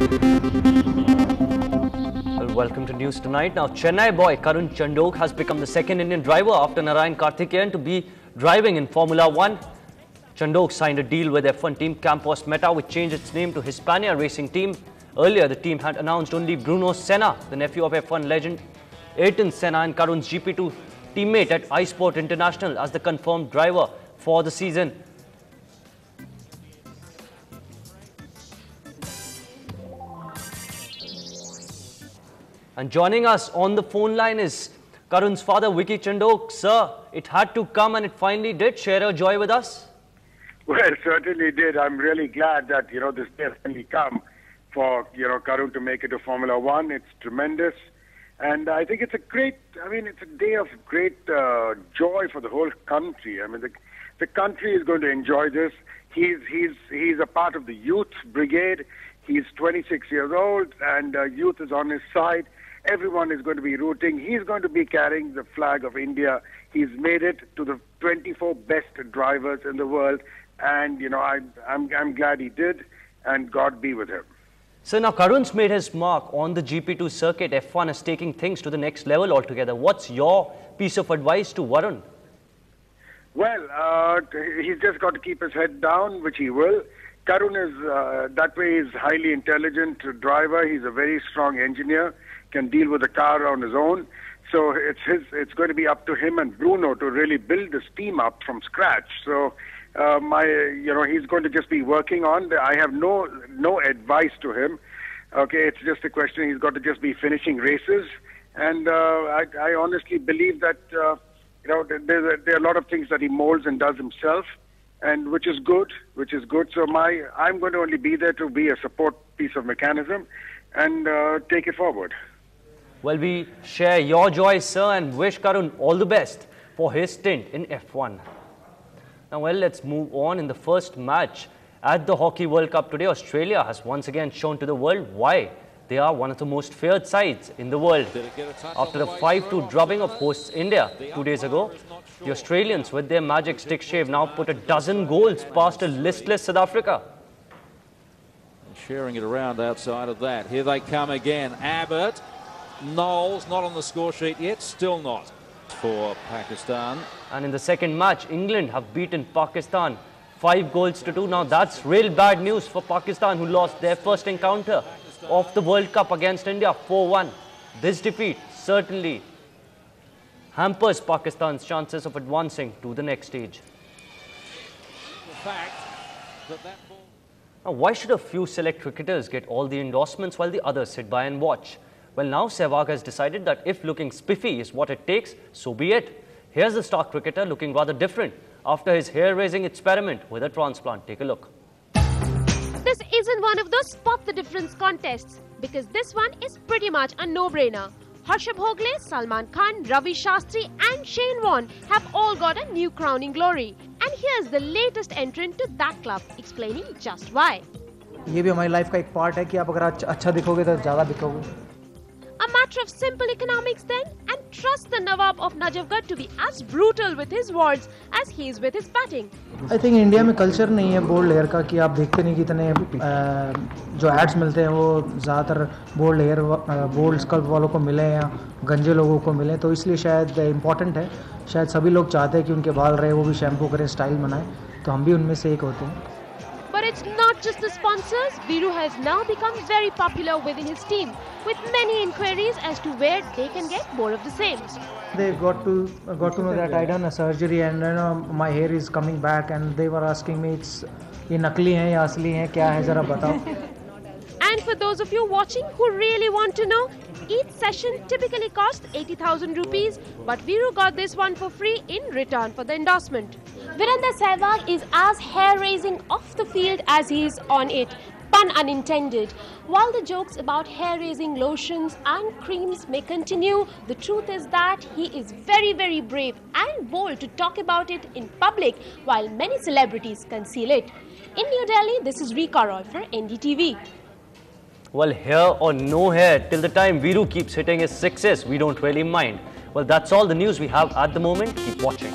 Well, welcome to News Tonight. Now, Chennai boy Karun Chandok has become the second Indian driver after Narayan Karthikeyan to be driving in Formula 1. Chandok signed a deal with F1 team Campos Meta, which changed its name to Hispania Racing Team. Earlier, the team had announced only Bruno Senna, the nephew of F1 legend Ayrton Senna and Karun's GP2 teammate at iSport International, as the confirmed driver for the season. And joining us on the phone line is Karun's father, Vicky Chandok. Sir, it had to come and it finally did. Share your joy with us. Well, it certainly did. I'm really glad that, this day has finally come for, Karun to make it to Formula 1. It's tremendous. And I think it's it's a day of great joy for the whole country. I mean, the country is going to enjoy this. He's a part of the youth brigade. He's 26 years old and youth is on his side. Everyone is going to be rooting. He's going to be carrying the flag of India. He's made it to the 24 best drivers in the world. And, I'm glad he did, and God be with him. So now Karun's made his mark on the GP2 circuit. F1 is taking things to the next level altogether. What's your piece of advice to Varun? Well, he's just got to keep his head down, which he will. Karun is, that way, he's highly intelligent driver. He's a very strong engineer, can deal with the car on his own. So it's going to be up to him and Bruno to really build this team up from scratch. So, he's going to just be working on. I have no advice to him. Okay, it's just a question. He's got to just be finishing races. And I honestly believe that, there are a lot of things that he molds and does himself. And which is good. So I'm going to only be there to be a support piece of mechanism and take it forward. Well, we share your joy, sir, and wish Karun all the best for his stint in F1. Now, well, let's move on. In the first match at the Hockey World Cup today, Australia has once again shown to the world why they are one of the most feared sides in the world. After a 5-2 drubbing of hosts India 2 days ago, the Australians, with their magic stick shave, now put a dozen goals past a listless South Africa. Sharing it around outside of that. Here they come again. Abbott, Knowles, not on the score sheet yet, still not for Pakistan. And in the second match, England have beaten Pakistan 5-2. Now that's real bad news for Pakistan, who lost their first encounter of the World Cup against India 4-1. This defeat certainly hampers Pakistan's chances of advancing to the next stage. Now, why should a few select cricketers get all the endorsements while the others sit by and watch? Well, now Sehwag has decided that if looking spiffy is what it takes, so be it. Here's the star cricketer looking rather different after his hair-raising experiment with a transplant. Take a look. This isn't one of those spot the difference contests, because this one is pretty much a no-brainer. Harsha Bhogle, Salman Khan, Ravi Shastri and Shane Warne have all got a new crowning glory. And here's the latest entrant to that club, explaining just why. ये भी हमारी life का एक part है कि आप अगर अच्छा दिखोगे तो ज़्यादा बिकोगे. A matter of simple economics then, and trust the Nawab of Najafgarh to be as brutal with his words as he is with his batting. I think India में कल्चर नहीं है बोल्ड लेयर का कि आप देखते नहीं कितने जो एड्स मिलते हैं वो ज़्यादातर बोल्ड लेयर बोल्ड स्कल्प वालों को मिले या गंजे लोगों को मिले, तो इसलिए शायद इम्पोर्टेंट है. शायद सभी लोग चाहते हैं कि उनके बाल रहे, वो भी शैम्पू करें, स्टाइल बनाएं, तो हम भी उनमें से एक होते हैं. But it's not just the sponsors. Viru has now become very popular within his team, with many inquiries as to where they can get more of the same. They got to know that I done a surgery and my hair is coming back, and they were asking me, ये नकली हैं या असली हैं, क्या है जरा बताओ. And for those of you watching who really want to know, each session typically costs 80,000 rupees, but Viru got this one for free in return for the endorsement. Virender Sehwag is as hair-raising off the field as he is on it, pun unintended. While the jokes about hair-raising lotions and creams may continue, the truth is that he is very, very brave and bold to talk about it in public, while many celebrities conceal it. In New Delhi, this is Rika Roy for NDTV. Well, hair or no hair, till the time Viru keeps hitting his sixes, we don't really mind. Well, that's all the news we have at the moment. Keep watching.